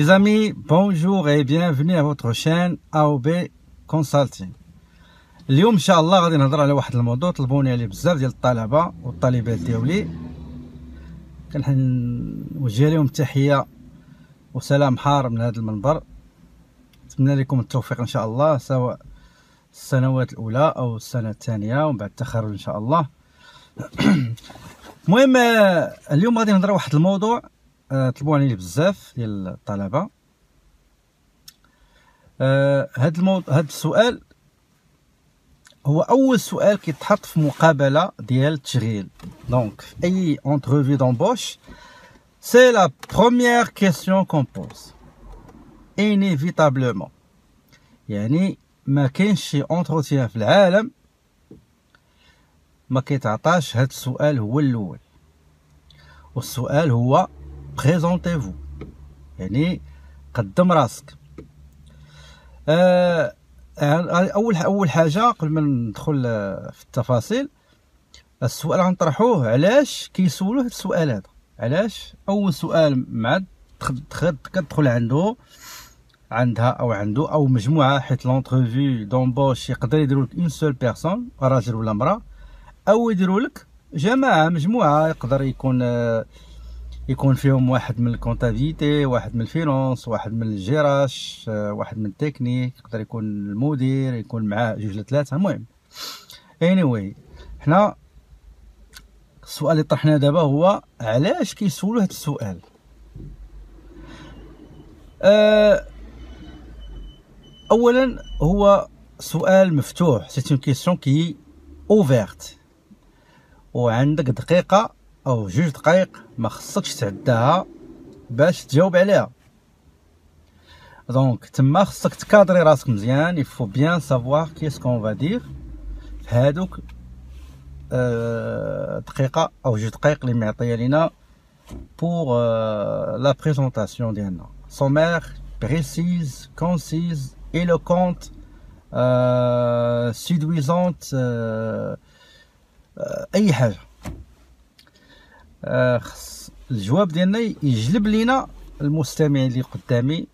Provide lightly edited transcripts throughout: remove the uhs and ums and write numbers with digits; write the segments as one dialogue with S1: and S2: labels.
S1: Mes amis, bonjour et bienvenue à votre chaîne AOB Consulting. اليوم ان شاء الله غادي نهضر على واحد الموضوع طلبوني عليه بزاف ديال الطلبه والطالبات ديالي. كنوجه لهم التحيه وسلام حار من هذا المنبر. نتمنى لكم التوفيق ان شاء الله، سواء السنوات الاولى او السنه الثانيه ومن بعد التخرج ان شاء الله. المهم اليوم غادي نهضر واحد الموضوع طلبوا عليه بزاف ديال الطلبه. هذا السؤال هو اول سؤال كيتحط في مقابله ديال التشغيل. دونك في اي انترفيو دامبوش سي لا بروميير كيسيون كون بوز انيفيتابلومون. يعني ما كاينش شي انتروتيان في العالم ما كيتعطاش هذا السؤال هو الاول، والسؤال هو بريزونتيفو، يعني قدم راسك. اول حاجه قبل ما ندخل في التفاصيل، السؤال غنطرحوه علاش كيسولوا هذا السؤال هذا. علاش اول سؤال مع كتدخل عندها او عنده او مجموعه، حيت لونترفيو دومبوش يقدر يديروا لك اون سول بيرسون، راجل ولا امراه، او يديروا لك جماعه مجموعه، يقدر يكون فيهم واحد من الكونتابيليتي، واحد من الفينونس، واحد من الجراش، واحد من التكنيك، يقدر يكون المدير، يكون معاه جوج لثلاثه. المهم anyway حنا السؤال اللي طرحناه دابا هو علاش كيسولوا هذا السؤال. اولا هو سؤال مفتوح، سي اون كيسيون كي اوفيرت، وعندك دقيقه او جوج دقائق ما خصكش تعداها باش تجاوب عليها. دونك تما خصك تكادري راسك مزيان، يفو بيان سافوار كيس كون فا دير في هادوك دقيقه او جوج دقائق اللي معطيه لينا بور لا بريزونطاسيون ديالنا. سومير، بريسيز، كونسيز، éloquente, séduisante، اي حاجه. الجواب ديالنا يجلب لينا المستمع اللي قدامي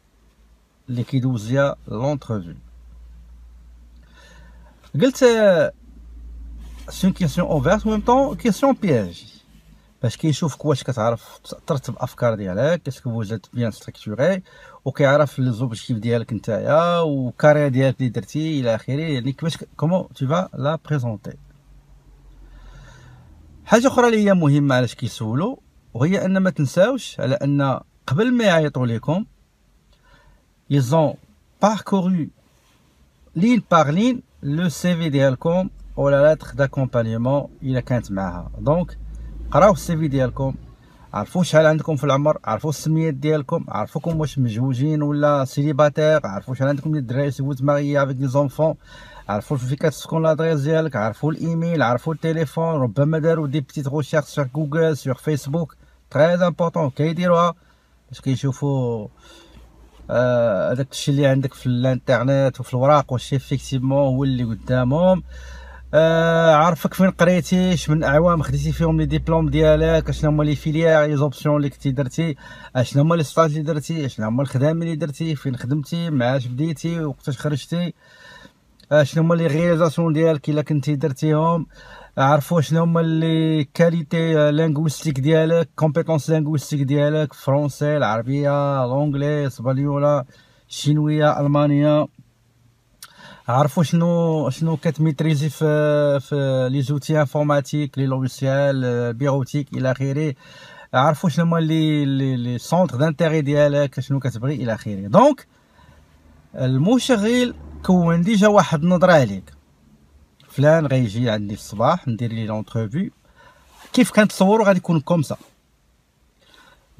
S1: اللي كيدوز ليا لونترفيو. قلت سي كيسيون اوفيرت و ميم طون كيسيون بياج، باش كيشوفك واش كتعرف ترتب الافكار ديالك، اسكو فوز ات بيان ستركتوري، وكيعرف لي زوبجيكتيف ديالك نتايا وكارير ديالك اللي درتي الى اخره. يعني كيفاش كومون تو فا لا بريزونتي. حاجه اخرى اللي هي مهمه علاش كيسولوا، وهي ان ما تنساوش على ان قبل ما يعيطوا لكم يزون باركورو لين بار لين لو سي في ديالكم ولا لاتر داكومبانيمون الا كانت معها. دونك قراو السي في ديالكم، عرفوا شحال عندكم في العمر، عرفوا السميات ديالكم، عرفوكم واش مزوجين ولا سيليباتير، عرفوا شحال عندكم ديال الدراري سي فوت ماريي افيك دي زونفون، عرفوا في كتسكن لادريس ديالك، عرفوا الايميل، عرفوا التليفون، ربما داروا دي بتيت ريشيرش سور جوجل سور فيسبوك. تري امبورطون كيديروها باش كيشوفوا هذاك الشيء اللي عندك في الانترنت وفي الوراق واش افيكتيفمون هو اللي قدامهم. عرفك فين قريتي، من اعوام خديتي فيهم لي ديبلوم ديالك، اشنو هما لي فيليير لي زوبسيون اللي كنتي درتي، اشنو هما لي ستاج اللي درتي، اشنو هما الخدام اللي درتي، فين خدمتي، معاش بديتي، وقتاش خرجتي، شنو هما لي رياليزاسيون ديالك الا كنتي درتيهم، عرفوا شنو هما لي كاليتي لينغويستيك ديالك، كومبيتونس لينغويستيك ديالك، فرونسي، العربيه، لونجلي، اسبانيولا، الشينويه، المانيه. عرفوا شنو كتميتريزي في لي زوتي انفورماتيك، لي لوغيسيال بيروتيك الى اخره. عرفوا شنو هما لي سونتر دانتيري ديالك، شنو كتبغي الى اخره. دونك المشغل كون ديجا واحد النظره عليك، فلان غيجي عندي في الصباح ندير لي لونترفيو، كيف كنتصورو غادي يكون كومسا.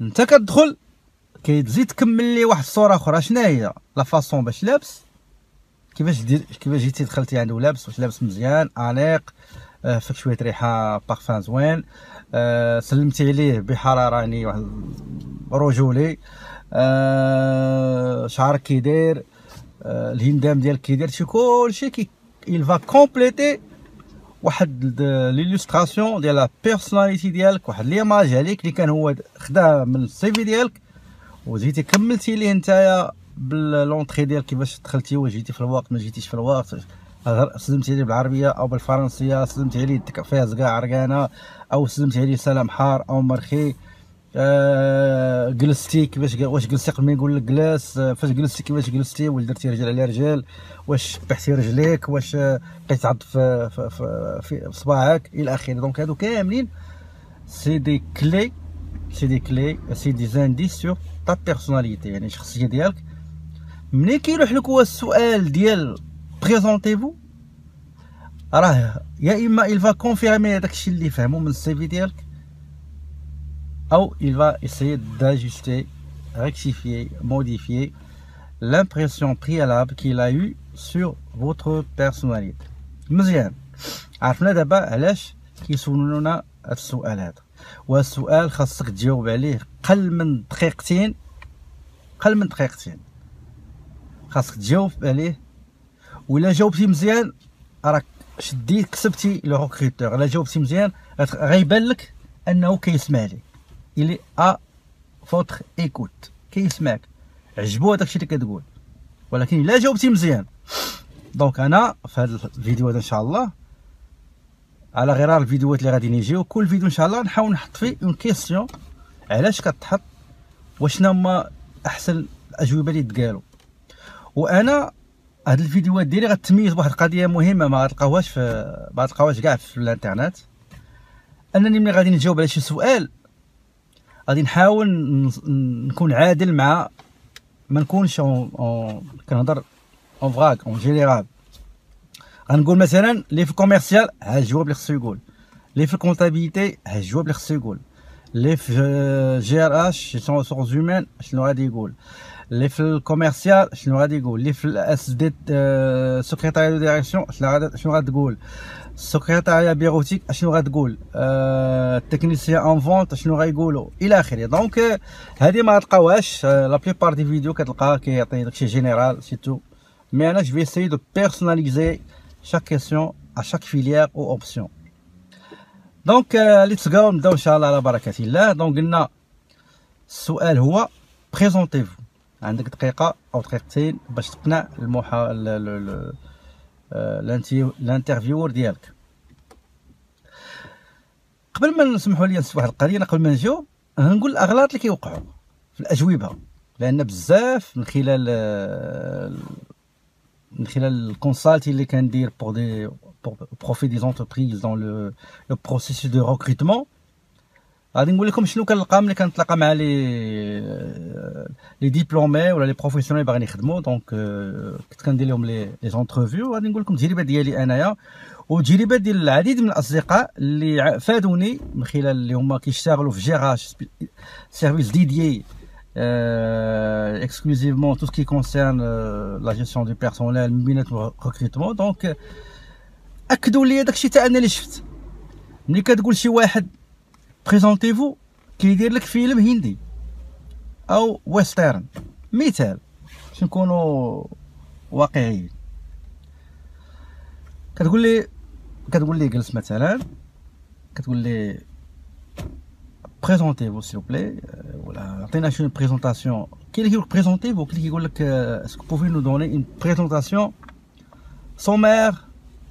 S1: انت كتدخل كيتزيد تكمل لي واحد الصوره اخرى، شنو هي لا فاصون باش لابس، كيفاش جيتي دخلتي عنده لابس، واش لابس مزيان انيق، فيك شويه ريحه بارفان زوين، سلمتي عليه بحراره يعني واحد رجولي، شعرك كي داير، الهندام ديالك كي داير، كلشي كي il va compléter واحد ليلوستراسيون ديال لا بيرسوناليتي ديالك، واحد ليماج عليك اللي كان هو خداها من السي في ديالك وجيتي كملتي ليه نتايا باللونطري ديالك كيفاش دخلتي، واش جيتي في الوقت ما جيتيش في الوقت، سلمتي لي بالعربيه او بالفرنسيه، سلمتي لي يدك فيها كاع عرقانه، او سلمتي لي سلام حار او مرخي، جلستي كيفاش، واش جلستي قبل ما يقول لك جلس، فاش جلستي كيفاش جلستي، واش درتي رجل على رجل، واش بحتي رجليك، واش بقيتي تعض في صباعك الى اخره. دونك هادو كاملين سي دي كلي، سي دي زانديس سور تا بيرسوناليتي، يعني الشخصيه ديالك. ملي كيلوح لك هو السؤال ديال بريزونتيفو، راه يا اما il va confirmer داكشي اللي فهمو من السي في ديالك، او il va essayer d'ajuster, rectifier, modifier l'impression préalable qu'il a eu sur votre personnalité. مزيان، عرفنا دابا علاش كيسولونا هاد السؤال هذا، وهاد السؤال خاصك تجاوب عليه قل من دقيقتين، خاصك تجاوب عليه. ولا جاوبتي مزيان راك شديت كسبتي لو ريكروتور، الا جاوبتي مزيان غيبان لك انه كيسمع لك، الي ا فوتر ايكوت، كيسمعك، عجبو داكشي اللي كتقول. ولكن الا جاوبتي مزيان، دونك انا في هذا الفيديو هذا ان شاء الله، على غرار الفيديوهات اللي غادي يجيو، كل فيديو ان شاء الله نحاول نحط فيه اون كيسيون علاش كتحط، وشنا هما احسن الاجوبه اللي تقالوا. وانا هاد الفيديوهات ديالي غتميز بواحد القضيه مهمه ما غتلقاوهاش كاع في الانترنت، انني ملي غادي نجاوب على شي سؤال غادي نحاول نكون عادل، مع ما نكونش كنهضر اون فراغ اون جينيرال. غنقول مثلا لي في الكوميرسيال ها الجواب اللي خصو يقول، لي في الكونطابيليتي ها الجواب اللي خصو يقول، لي في جي ار اش جيستيون ريسورس هيومان شنو غادي يقول، لي في الكوميرسيال شنو غادي يقول، لي في الاس دي سكرتاريا دو ديريكسيون شنو غادي تقول، السكرتاريا بيروتيك شنو غتقول، التكنيسيان اون فونت شنو غايقولوا الى اخره. دونك هذه ما غتلقاوهاش لا بليبار دي فيديو، كتلقاها كيعطي داكشي جينيرال سيتو. مي انا جو في اسيي دو بيرسوناليزي chaque question à chaque filière ou option. دونك ليتس جو نبداو ان شاء الله على بركه الله. دونك قلنا السؤال هو بريزونتيفو، عندك دقيقه او دقيقتين باش تقنع الانترفيور ديالك. قبل ما نسمحوا لي واحد القضيه، قبل ما نجاوب نقول الاغلاط اللي كيوقعوا في الاجوبه، لان بزاف من خلال الكونسالتي اللي كندير بور بروفيت دي زونتربريز دون لو بروسيسوس دو ريكروتمون، غادي نقول لكم شنو كنلقى ملي كنتلاقى مع لي ديبلومي ولا لي بروفيسيونيل باغيين يخدموا. دونك كنت كندير لهم لي زونترفيو، غادي نقول لكم التجربه ديالي انايا وتجربه ديال العديد من الاصدقاء اللي فادوني من خلال اللي هما كيشتغلوا في جيراج سيرفيس ديديي exclusivement tout ce qui concerne la gestion du personnel من بينات الريكروتمون. دونك اكدوا لي داكشي تاع انا اللي شفت. ملي كتقول شي واحد بريزونتيفو كيدير لك فيلم هندي او ويسترن، مثال باش نكونوا واقعيين، كتقول لي جلس مثلا، كتقول لي بريزونتيفو سيل بلاي، ولا عطينا شي بريزونطاسيون. كاين اللي كيقول لك بريزونتيفو، كاين اللي كيقول لك اسكو بوفي نو دوني اون بريزونطاسيون سومير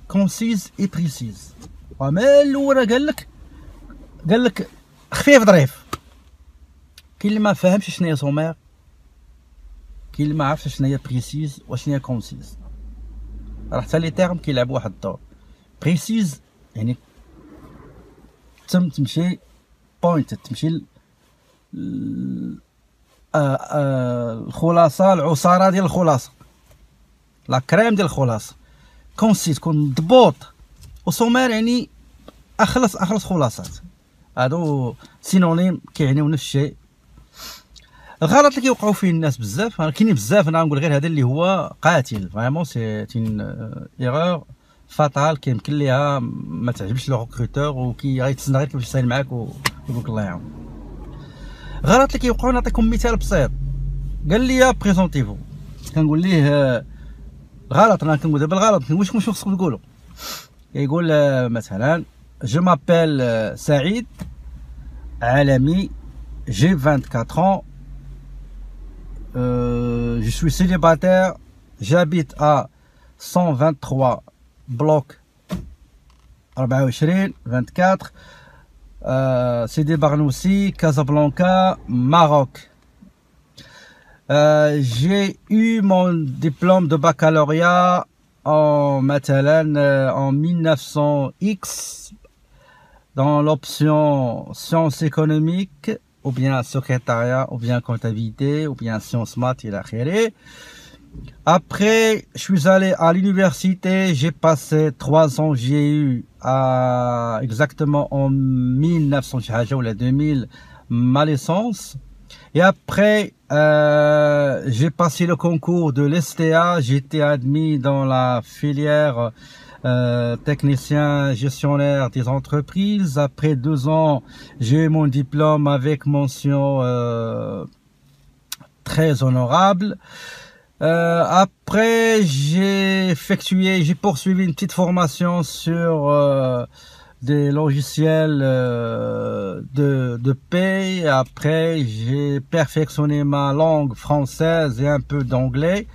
S1: كونسيز اي بريسيز. وما الاول قال لك خفيف ظريف. كاين اللي ما فاهمش شنو هي سومير، كاين اللي ما عرفش شنو هي بريسيز وشنو هي كونسيز. راه حتى لي تيرم كيلعبوا واحد الدور. بريسيز يعني تمشي بوينت، تمشي الخلاصه، العصاره ديال الخلاصه، لا كريم ديال الخلاصه. كونسي تكون مضبوط، وسومير يعني اخلص خلاصات. هادو سينونيم كيعنيو نفس الشيء. الغلط اللي كيوقعوا فيه الناس بزاف، كاينين بزاف، انا نقول غير هذا اللي هو قاتل فريمون، سي اون ايرور فاتال كيمكن ليها ما تعجبش لو ريكروتور، غيتسنى غير كيفاش يسال معاك ويقول لك الله يعاون. غلط اللي كيوقعوا، نعطيكم مثال بسيط. قال لي بريزونتيفو، كنقول ليه الغلط، انا كنقول دابا الغلط، ما كنقولش واش خصكم تقولوا. يقول مثلا جو مابيل سعيد، عالمي، جي 24 ans، je suis célibataire, j'habite à 123 bloc 24 Sidi Barnoussi, Casablanca, Maroc. J'ai eu mon diplôme de baccalauréat en 1900X dans l'option sciences économiques ou bien secrétariat ou bien comptabilité ou bien sciences maths et la khéré. Après, je suis allé à l'université, j'ai passé 3 ans, j'ai eu exactement en 1900 ou la 2000 ma licence. Et après, j'ai passé le concours de l'STA, j'ai été admis dans la filière technicien gestionnaire des entreprises. Après 2 ans, j'ai eu mon diplôme avec mention très honorable. Après, j'ai poursuivi une petite formation sur des logiciels de paie. Après, j'ai perfectionné ma langue française et un peu d'anglais.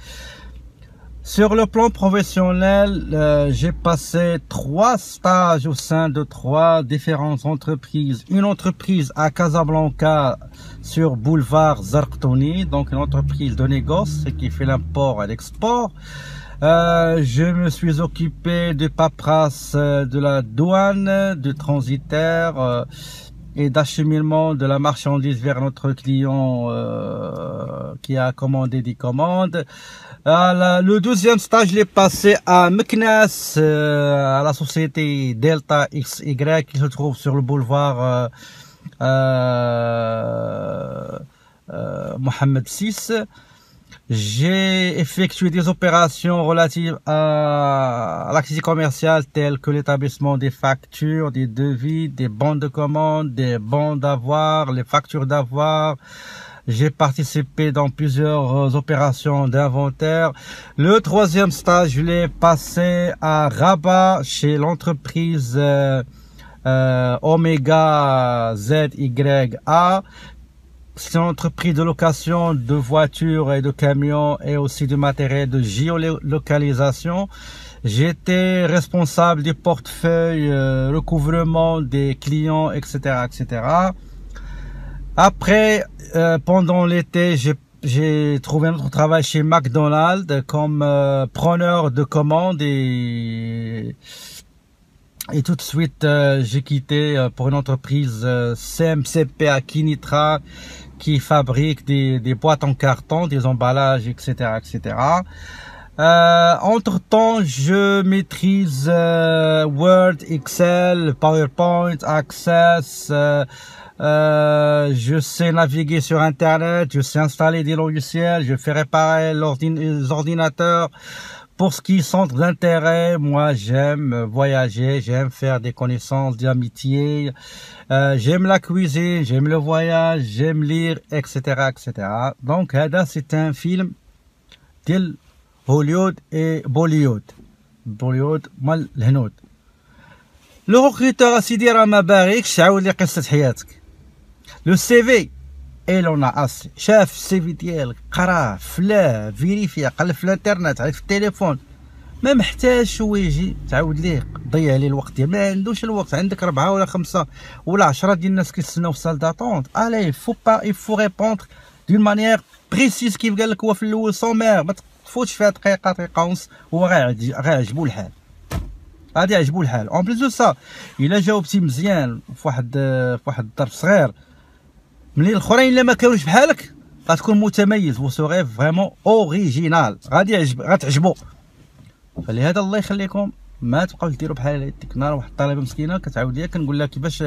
S1: Sur le plan professionnel, j'ai passé 3 stages au sein de 3 différentes entreprises. Une entreprise à Casablanca sur boulevard Zarqtouni, donc une entreprise de négoce qui fait l'import et l'export. Je me suis occupé de paperasse de la douane, du transitaire et d'acheminement de la marchandise vers notre client qui a commandé des commandes. Le 2e stage, je l'ai passé à Meknas, à la société Delta XY qui se trouve sur le boulevard Mohamed VI. J'ai effectué des opérations relatives à l'activité commerciale telles que l'établissement des factures, des devis, des bons de commande, des bons d'avoir, les factures d'avoir. J'ai participé dans plusieurs opérations d'inventaire. Le 3e stage, je l'ai passé à Rabat chez l'entreprise Omega ZYA. C'est une entreprise de location de voitures et de camions et aussi de matériel de géolocalisation. J'étais responsable du portefeuille, recouvrement des clients, etc., etc. Après, pendant l'été, j'ai trouvé un autre travail chez McDonald's comme preneur de commandes et tout de suite j'ai quitté pour une entreprise CMCP à Kinitra qui fabrique des boîtes en carton, des emballages, etc., etc. Entre-temps, je maîtrise Word, Excel, PowerPoint, Access. Je sais naviguer sur Internet, je sais installer des logiciels, je fais réparer les ordinateurs. Pour ce qui est centre d'intérêt, moi j'aime voyager, j'aime faire des connaissances, des amitiés, j'aime la cuisine, j'aime le voyage, j'aime lire, etc., etc. Donc, c'est un film de Hollywood et Bollywood. Bollywood مال الهنود. لو recruteur سيدي راه ما باغيكش تعاود لي قصة حياتك. لو سي في ايلون عاصي شاف السي في ديالك قراه فلاه فيريفيا قلب في الانترنت عرف في التليفون ما محتاجش هو يجي تعاود ليه ضيع عليه الوقت ديالو ما عندوش الوقت. عندك 4 ولا 5 ولا 10 ديال الناس كيستناو في سال داتونت الي فو با يفو ريبوندر دون مانيير بريسيز كيف قال لك هو في الاول سومير ما تفوتش فيها دقيقه ونص هو غيعجبو الحال غادي يعجبو الحال. اون بليس دو سا الا جاوبتي مزيان في واحد الظرف صغير ملي الاخرين الا ما كانوش بحالك غتكون متميز وسوغي فريمون اوريجينال غتعجبو. فلهذا الله يخليكم ما تبقاوش ديروا بحال هذيك. نهار واحد الطالبه مسكينه كتعاود ليا كنقول لها كيفاش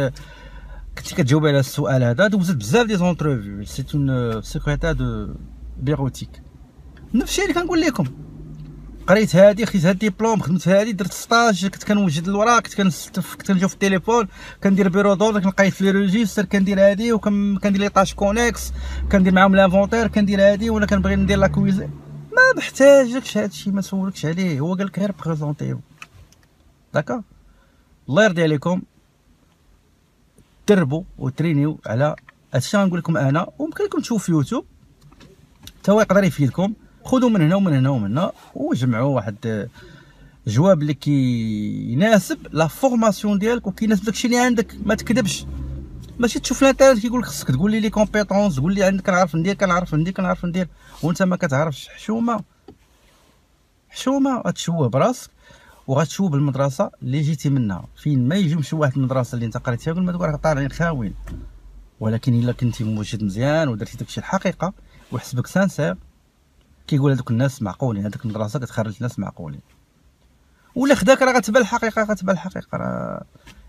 S1: كنتي كتجاوبي على السؤال هذا دوزت بزاف دي زونترفيو سي اون سيكريتير دو بيروتيك. نفس الشيء اللي كنقول لكم قريت هادي خديت هاد الدبلوم خدمت هادي درت ستاج كنت كنوجد الوراق كنت كنجاوب في التليفون كندير بيرو دور كنقيد في لي ريجيستر كندير هادي وكندير لي طاش كونيكس كندير معاهم لافونتير كندير هادي ولا كنبغي ندير لا كويزين ما محتاجكش هادشي ما سولكش عليه هو قالك غير بريزونطيو داكا. الله يرضي عليكم تربوا وترينيو على هادشي غنقول لكم انا وممكن لكم تشوفوا في يوتيوب حتى هو يقدر يفيدكم. خذوا من هنا ومن هنا ومن هنا وجمعوا واحد جواب اللي كيناسب لا فورماسيون ديالك وكيناسب داكشي اللي عندك. ما تكذبش، ماشي تشوف الانترنت كيقول لك خصك تقول لي كومبيتونس، تقول لي عندك كنعرف ندير كنعرف ندير وانت ما كتعرفش. حشومه غتشوه براسك وغتشوه بالمدرسه اللي جيتي منها. فين ما يجي شي واحد المدرسه اللي انت قريت فيها يقول ما دوك راه طالعين خاوين، ولكن الا كنتي موجد مزيان ودرتي داكشي الحقيقه وحسبك سانسير كيقول هذوك الناس معقولين، هذيك المدرسه كتخرج ناس معقولين. ولا خداك راه غتبان الحقيقه راه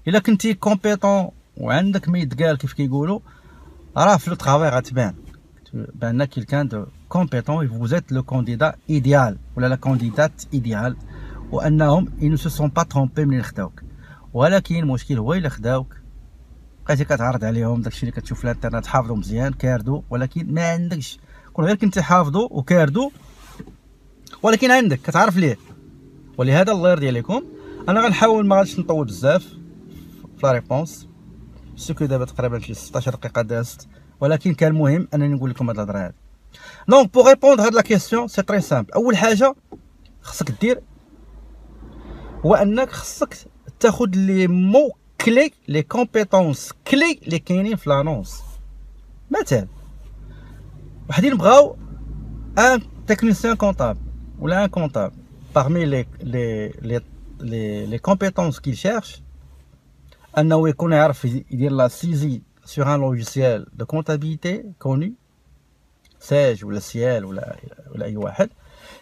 S1: الا كنتي كومبيتون وعندك ما يتقال كيف كيقولوا راه في لو طرافاي غتبان بان كيلكان دو كومبيتون vous êtes le candidat idéal ولا لا كانديدات ايديال، وانهم ils ne se sont pas trompés منين خداوك. ولكن المشكل هو الا خداوك بقيتي كتعرض عليهم داكشي اللي كتشوف في الانترنت حافظو مزيان كاردو، ولكن ما عندكش كون غير كنتي حافظو وكاردو ولكن عندك كتعرف ليه. ولهذا الله يرضي عليكم انا غنحاول ما غاديش نطول بزاف في لا ريبونس سكو دابا تقريبا شي 16 دقيقه دازت، ولكن كان مهم انني نقول لكم هاد الهضره هادي. دونك بوغ ريبوندر هاد لا كيسيون سي تري سامبل. اول حاجه خصك دير هو انك خصك تاخد لي مو كلي لي كومبيتونس كلي اللي كاينين في لانونس. مثلا وحدين بغاو ان تكنيسيان كونطابل ولا ان كونطابل parmi les compétences qu'il cherche انه يكون يعرف يدير لا سيزي sur un logiciel de comptabilité connu ساج ولا سيال ولا اي واحد،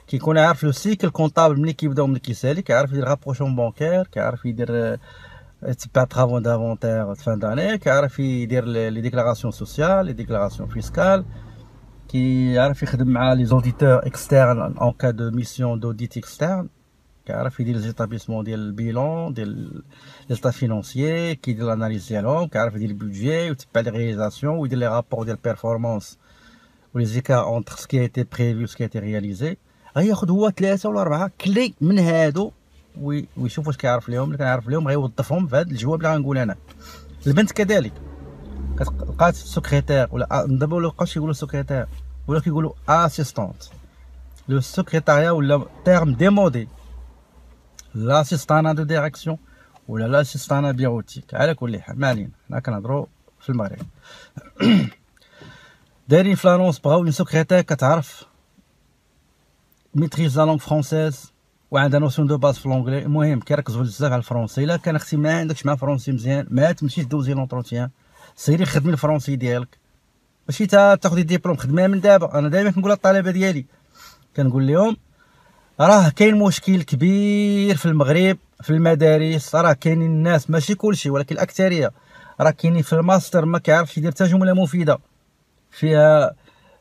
S1: كيكون عارف لو سيكل كونطابل ملي كيبدا وملي كيسالي، كيعرف يدير رابروشون بانكير، كيعرف يدير تبع طرافون دافونتير فان داني، كيعرف يدير لي ديكلاراسيون سوسيال لي ديكلاراسيون فيسكال، كيعرف يخدم مع لي زوديتور اكسترن اون كا دو ميسيون دوديت اكسترن، كيعرف يدير ليزيتابيسمون ديال البيلون ديال ليزيتا فينونسيي، كيدير لاناليز ديالهم، كيعرف يدير البودجي ويتبع لي رياليزاسيون ويدير لي رابور ديال بيرفورمانس ولي زيكار اونتر سكي ايتي بريفي وسكي ايتي رياليزي. غياخد هو 3 ولا 4 كلي من هادو ويشوف واش كيعرف ليهم. اللي كيعرف ليهم غيوظفهم في هاد الجواب اللي غنقول انا. البنت كذلك لقات سكرتير ولا دابا ولا مابقاوش يقولوا سكرتير ولا كيقولوا اسيستونت. لو سكرتاريا ولا تيرم ديمودي، لاسيستانا دو ديريكسيون ولا لاسيستانا بيروتيك. على كل حال ما علينا، حنا كنهضروا في المغرب. دايرين في لانونس بغاو اون سكرتير كتعرف ميتريز لا لونغ فرونسيز وعندها نوسيون دو باز في لونغلي. المهم كيركزوا بزاف على الفرونسي. الا كان اختي ما عندكش مع فرونسي مزيان ما تمشيش دوزي لونطروتيان، سيري خدمي الفرونسي ديالك ماشي تاخدي ديبلوم. خدمها من دابا. انا دائما كنقول للطلبه ديالي كنقول لهم راه كاين مشكل كبير في المغرب في المدارس. راه كاينين الناس ماشي كلشي ولكن الاكثريه راه كاينين في الماستر ما كيعرفش يدير حتى جمله مفيده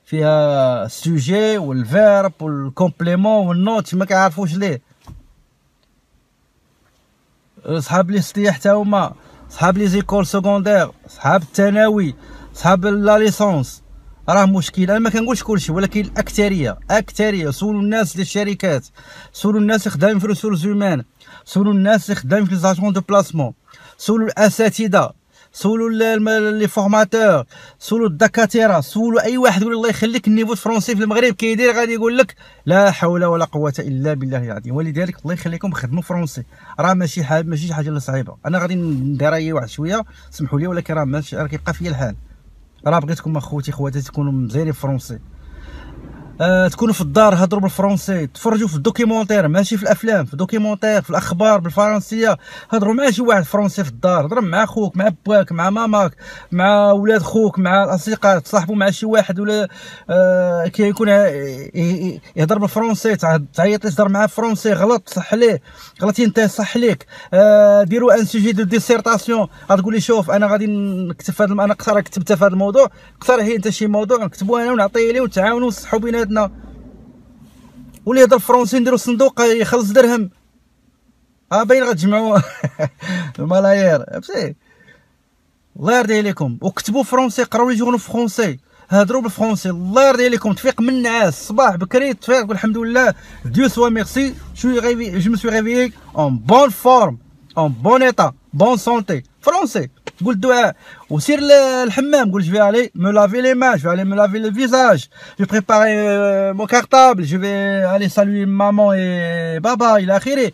S1: فيها السوجي والفيرب والكومبليمون والنوت ما كيعرفوش ليه. صحاب لي ستي حتى هما، صحاب لي زيكول سكوندير، صحاب الثانوي، صحاب لا ليسونس. راه مشكل. انا ما كنقولش كلشي ولكن الاكثريه. سولوا الناس ديال الشركات، سولوا الناس اللي خدامين في ريسورس هيومان، سولوا الناس اللي خدامين في ليزاجون دو بلاسمون، سولوا الاساتذه، سولوا لي فورماتور، سولوا الدكاتره، سولوا اي واحد يقول الله يخليك النيفو فرونسي في المغرب كيدير غادي يقول لك لا حول ولا قوه الا بالله العظيم. ولذلك الله يخليكم خدموا فرونسي. راه ماشي شي حاجه اللي صعيبه. انا غادي ندير واحد شويه سمحوا لي ولكن راه ماشي راه كيبقى فيا الحال. راه بغيتكم اخوتي خواتاتي تكونوا مزيانين فرونسي، تكونوا في الدار هضروا بالفرونسي، تفرجوا في الدوكيمونتير ماشي في الافلام، في الدوكيمونتير في الاخبار بالفرنسيه. هضروا مع شي واحد فرونسي في الدار، هضر مع خوك مع باك مع ماماك مع ولاد خوك مع الاصدقاء، تصاحبوا مع شي واحد ولا كيكون يهضر بالفرونسي تعيط ليه تهضر معاه فرونسي. غلط صح ليه، غلطتي انت صح ليك. ديروا ان سوجي دو ديسيرتاسيون. غتقول لي شوف انا غادي نكتب في انا اكثر كتبت في هذا الموضوع، اقترحي انت شي موضوع نكتبوه انا ونعطيه ليه ونتعاونوا ونصحوا بيناتنا. واللي يهضر فرونسي نديرو صندوق يخلص درهم. باين غتجمعوا الملايير فهمتي. الله يرضي عليكم وكتبوا فرونسي، قراو لي جورنو فرونسي، هضروا بالفرونسي. الله يرضي عليكم. تفيق من النعاس الصباح بكري تفيق تقول الحمد لله ديو سوا ميرسي جو مي سوي ريفيي اون بون فورم اون بون ايتا بون سونتي فرونسي. قول الدعاء وسير الحمام قول je vais aller me laver les mains, je vais aller me laver le visage, je vais préparer mon cartable, je vais aller saluer maman et baba الى اخره.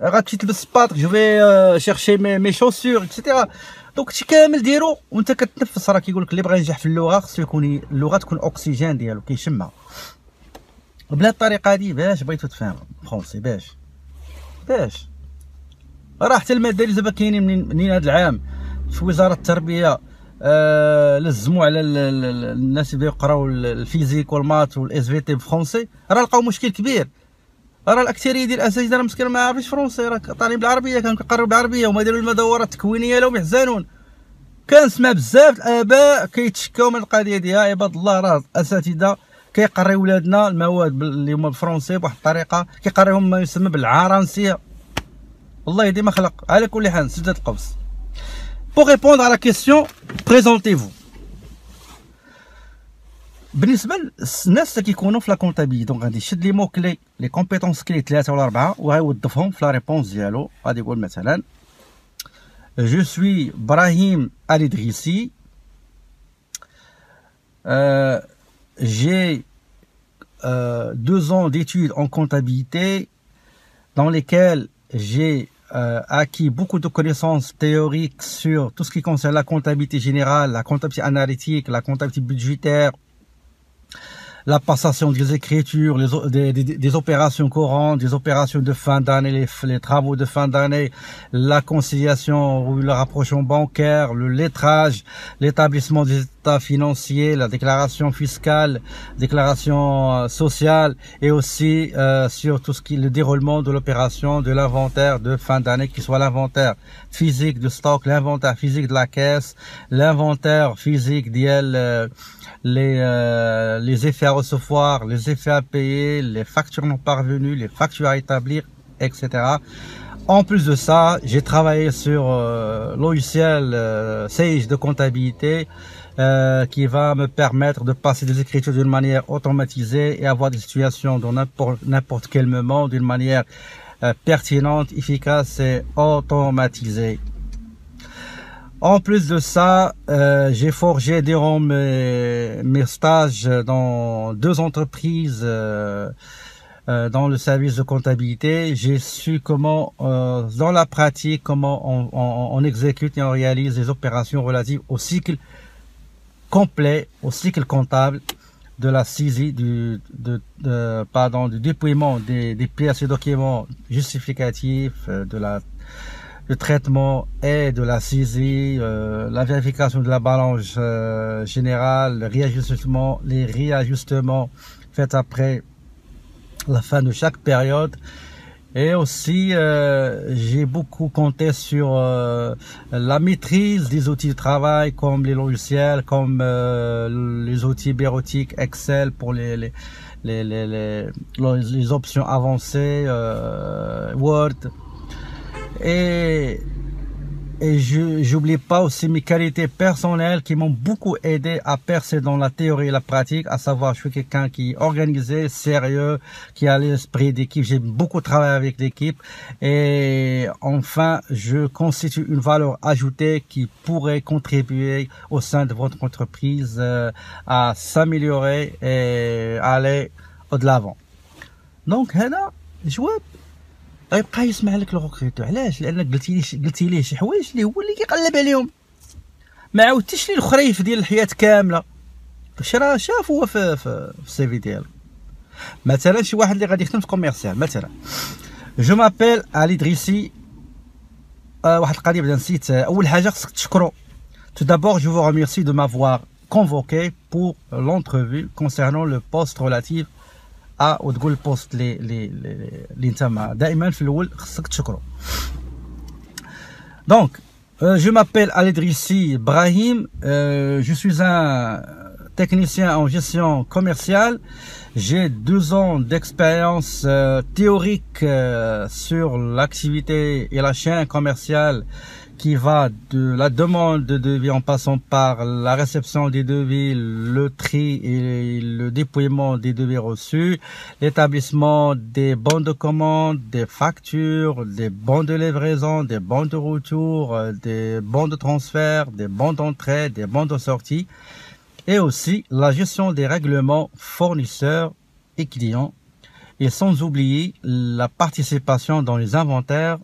S1: غتمشي تلبس السباط je vais chercher mes chaussures etc. دونك هادشي كامل ديرو وانت كتنفس. راه كيقول لك اللي بغى ينجح في اللغه خصو يكون اللغه تكون اكسجين ديالو كيشمها. بلا الطريقه هادي باش بغيتو تفهموا فرونسي باش راه حتى الماده اللي دابا كاينين منين هذا العام في وزاره التربيه لزموا على الناس اللي يقراو الفيزيك والمات والاس في تي بالفرونسي، راه لقاو مشكل كبير. راه الاكثريه ديال الاساتذه راه مسكين ما عارفينش فرونسي، راه طالعين بالعربيه كانوا كيقراو بالعربيه وما داروا المدورات التكوينيه لهم يحزنون. كنسمع بزاف الاباء كيتشكاو من القضيه ديال عباد الله راه الاساتذه كيقريو ولادنا المواد اللي هما بالفرونسي بواحد الطريقه كيقريوهم ما يسمى بالعرنسيه. الله يهدي ما خلق. على كل حال سد القوس. Pour répondre à la question, présentez-vous. بالنسبه للناس اللي كيكونوا في لا كونتابيليتي دونك غادي يشد لي مو كلي لي كومبيتونس كلي 3 ولا 4 وغيوظفهم في لا ريبونس ديالو. غادي يقول مثلا جو سوي ابراهيم الادريسي، j'ai 2 ans d'études en comptabilité dans lesquelles j'ai acquis beaucoup de connaissances théoriques sur tout ce qui concerne la comptabilité générale, la comptabilité analytique, la comptabilité budgétaire, la passation des écritures, des opérations courantes, des opérations de fin d'année, les travaux de fin d'année, la conciliation ou le rapprochement bancaire, le lettrage, l'établissement des états financiers, la déclaration fiscale, déclaration sociale et aussi sur tout ce qui est le déroulement de l'opération de l'inventaire de fin d'année, qui soit l'inventaire physique du stock, l'inventaire physique de la caisse, l'inventaire physique d'elle, les effets à recevoir, les effets à payer, les factures non parvenues, les factures à établir, etc. En plus de ça, j'ai travaillé sur logiciel Sage de comptabilité qui va me permettre de passer des écritures d'une manière automatisée et avoir des situations dans n'importe quel moment d'une manière pertinente, efficace et automatisée. En plus de ça, j'ai forgé durant mes stages dans 2 entreprises dans le service de comptabilité. J'ai su comment, dans la pratique, comment on exécute et on réalise les opérations relatives au cycle complet, au cycle comptable de la saisie, du dépouillement des pièces et documents justificatifs, le traitement et de la saisie, la vérification de la balance générale, les réajustements faits après la fin de chaque période. Et aussi, j'ai beaucoup compté sur la maîtrise des outils de travail comme les logiciels, comme les outils bureautiques, Excel pour les options avancées, Word. Et j'oublie pas aussi mes qualités personnelles qui m'ont beaucoup aidé à percer dans la théorie et la pratique, à savoir je suis quelqu'un qui est organisé, sérieux, qui a l'esprit d'équipe, j'ai beaucoup travaillé avec l'équipe et enfin je constitue une valeur ajoutée qui pourrait contribuer au sein de votre entreprise à s'améliorer et aller de l'avant. Donc هنا جواب غيبقى يسمع لك الغوكريتو. علاش؟ لانك قلتي ليه شي حوايج اللي هو اللي كيقلب عليهم، ما عاودتيش ليه الخريف ديال الحياه كامله. فاش راه شاف هو في السي في ديالو. مثلا شي واحد اللي غادي يخدم في كوميرسيال مثلا جو مابيل علي دريسي. واحد القضيه بعدا نسيت. اول حاجه خصك تشكرو. تو دابور جو فو ريميرسي دو مافوار convoqué pour l'entrevue concernant le poste relatif وتقول البوست اللي انت دائما في الاول خصك تشكرو. Donc je m'appelle Al-Idrissi Brahim, je suis un technicien en gestion commerciale. J'ai 2 ans d'expérience théorique sur l'activité et la chaîne commerciale qui va de la demande de devis en passant par la réception des devis, le tri et le dépouillement des devis reçus, l'établissement des bons de commande, des factures, des bons de livraison, des bons de retour, des bons de transfert, des bons d'entrée, des bons de sortie, et aussi la gestion des règlements fournisseurs et clients, et sans oublier la participation dans les inventaires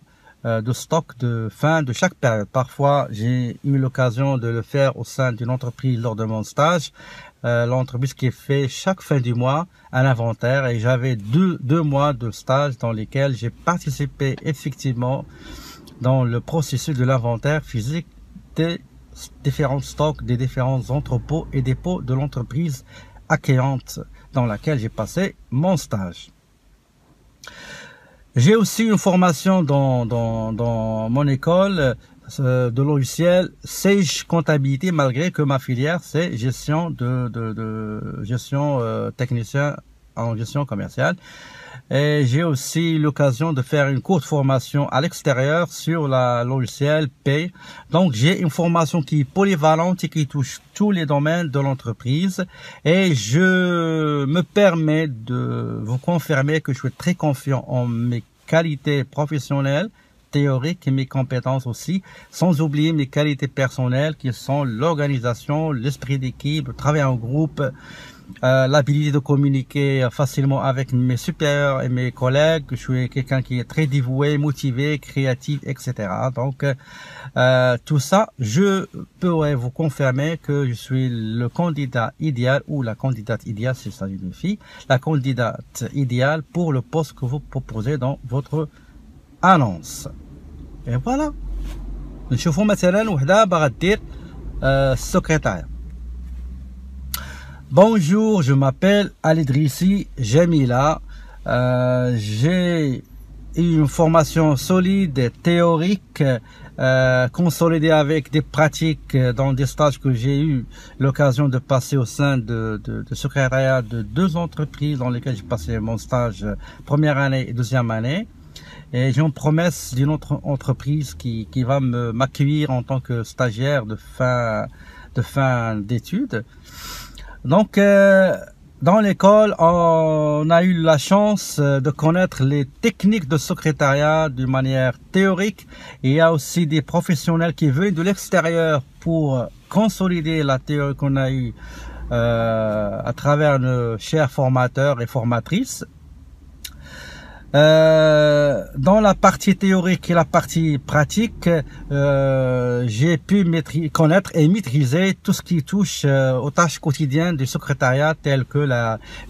S1: de stock de fin de chaque période. Parfois, j'ai eu l'occasion de le faire au sein d'une entreprise lors de mon stage. L'entreprise qui fait chaque fin du mois un inventaire, et j'avais deux mois de stage dans lesquels j'ai participé effectivement dans le processus de l'inventaire physique des différents stocks, des différents entrepôts et dépôts de l'entreprise accueillante dans laquelle j'ai passé mon stage. J'ai aussi une formation dans mon école de logiciel Sage Comptabilité, malgré que ma filière c'est gestion gestion technicien en gestion commerciale. Et j'ai aussi l'occasion de faire une courte formation à l'extérieur sur la logiciel Pay. Donc j'ai une formation qui est polyvalente et qui touche tous les domaines de l'entreprise. Et je me permets de vous confirmer que je suis très confiant en mes qualités professionnelles, théoriques et mes compétences aussi, sans oublier mes qualités personnelles qui sont l'organisation, l'esprit d'équipe, le travail en groupe, l'habilité de communiquer facilement avec mes supérieurs et mes collègues. Je suis quelqu'un qui est très dévoué, motivé, créatif, etc. Donc tout ça, je pourrais vous confirmer que je suis le candidat idéal, ou la candidate idéale, s'il s'agit d'une fille, la candidate idéale pour le poste que vous proposez dans votre annonce. Et voilà. نشوفوا مثلا وحده باغا دير السكرتارية. Bonjour, je m'appelle Alidrissi Jamila. J'ai eu une formation solide et théorique, consolidée avec des pratiques dans des stages que j'ai eu l'occasion de passer au sein de secrétariat de 2 entreprises dans lesquelles j'ai passé mon stage première année et deuxième année. Et j'ai une promesse d'une autre entreprise qui va m'accueillir en tant que stagiaire de fin d'études. Donc, dans l'école, on a eu la chance de connaître les techniques de secrétariat d'une manière théorique. Et il y a aussi des professionnels qui viennent de l'extérieur pour consolider la théorie qu'on a eue à travers nos chers formateurs et formatrices. Dans la partie théorique et la partie pratique, j'ai pu connaître et maîtriser tout ce qui touche aux tâches quotidiennes du secrétariat, telles que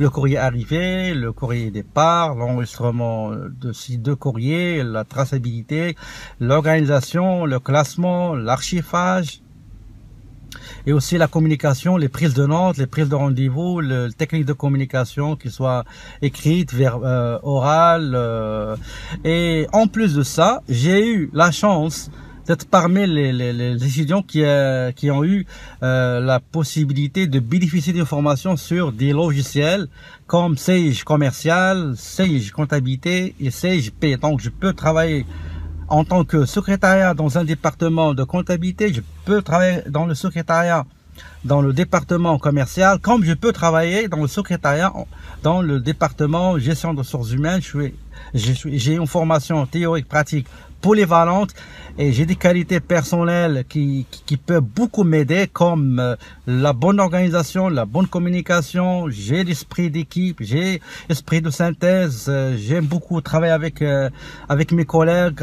S1: le courrier arrivé, le courrier départ, l'enregistrement de ces 2 courriers, la traçabilité, l'organisation, le classement, l'archivage, et aussi la communication, les prises de notes, les prises de rendez-vous, les techniques de communication, qui soient écrites, orales. Et en plus de ça, j'ai eu la chance d'être parmi les étudiants qui ont eu la possibilité de bénéficier d'informations sur des logiciels comme Sage Commercial, Sage Comptabilité et Sage Pay. Donc je peux travailler en tant que secrétariat dans un département de comptabilité, je peux travailler dans le secrétariat dans le département commercial, comme je peux travailler dans le secrétariat dans le département gestion de ressources humaines. J'ai une formation théorique pratique polyvalente et j'ai des qualités personnelles qui peuvent beaucoup m'aider, comme la bonne organisation, la bonne communication. J'ai l'esprit d'équipe, j'ai l'esprit de synthèse. J'aime beaucoup travailler avec mes collègues,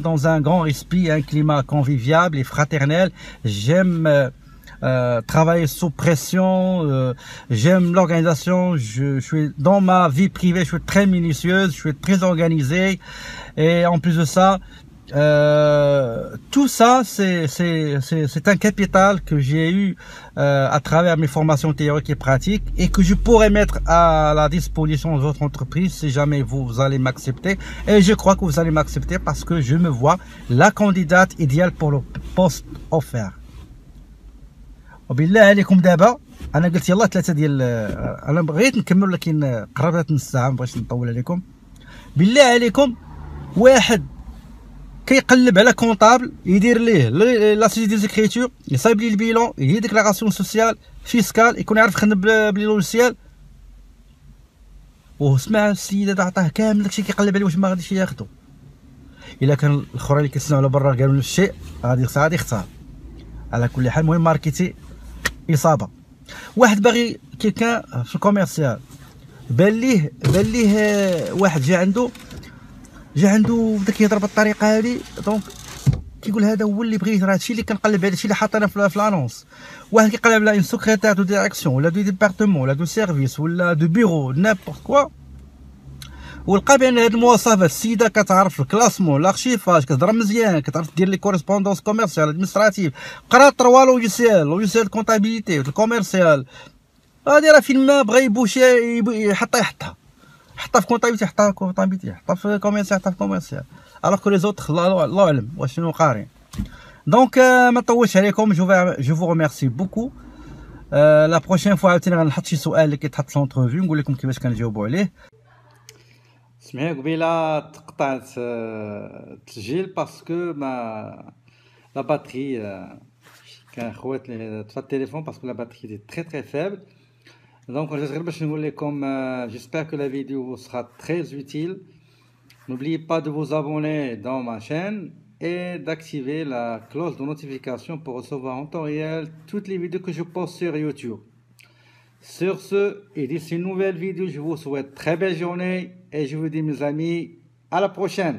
S1: dans un grand esprit, un climat convivial et fraternel. J'aime travailler sous pression, j'aime l'organisation. Je suis dans ma vie privée, je suis très minutieuse, je suis très organisé, et en plus de ça, tout ça c'est un capital que j'ai eu à travers mes formations théoriques et pratiques, et que je pourrais mettre à la disposition de votre entreprise si jamais vous allez m'accepter. Et je crois que vous allez m'accepter parce que je me vois la candidate idéale pour le poste offert. وبالله عليكم دابا انا قلت يلا 3 ديال انا بغيت نكمل، لكن قربت نص ساعه، مبغيتش نطول عليكم. بالله عليكم واحد كيقلب على كونطابل يدير ليه لا سيتي دي زيكريتور، يصايب ليه البيلون، يدير ديكلاراسيون سوسيال فيسكال، يكون يعرف يخدم بلي لوجيسيال. وسمع السيد هذا عطاه كامل داكشي كيقلب عليه واش ما غاديش ياخدو. الا كان الاخرين اللي كيصنعوا على برا قالوا نفس الشيء غادي يختار. على كل حال المهم ماركتي اصابه. واحد باغي كيلكان في الكوميرسيال بان ليه واحد جا عنده بدا كيهضر بالطريقه هذه، دونك كيقول هذا هو اللي بغيت، راه هادشي اللي كنقلب عليه، هادشي اللي حاطينه في لانونس. واحد كيقلب على اون سكرتير دو ديريكسيون ولا دو ديبارتمون ولا دو سيرفيس ولا دو بيرو نيمبورت كوا، ولقى بان هاد المواصفات السيده كتعرف الكلاسمون لارشيفاج، كتهضر مزيان، كتعرف دير لي كوريسبوندونس كوميرسيال ادمنستراتيف، قرات 3 لوجيسيال كونطابيليتي الكوميرسيال، غادي راه فين ما بغى يبوشي يحطها في كونطابيليتي، حطها في كوميرسيال، حطها في كوميرسيال، الوغ كو لي زوطخ الله اعلم واش شنو قارين. دونك ما نطولش عليكم، جو فو ريميرسي بوكو. لا بروشين فوا عاوتاني غنحط شي سؤال اللي كيتحط في لونترفيو نقول لكم كيفاش كنجاوبوا عليه. سمعي قبيله تقطعت التسجيل باسكو ما لا باتري كان خوات لي طفى التليفون باسكو لا باتري دي تري فaible. Donc غير باش نقول لكم j'espère que la vidéo sera très utile. N'oubliez pas de vous abonner dans ma chaîne et d'activer la cloche de notification pour recevoir en temps réel toutes les vidéos que je poste sur YouTube. Sur ce, et d'ici une nouvelle vidéo, je vous souhaite très belle journée et je vous dis mes amis, à la prochaine.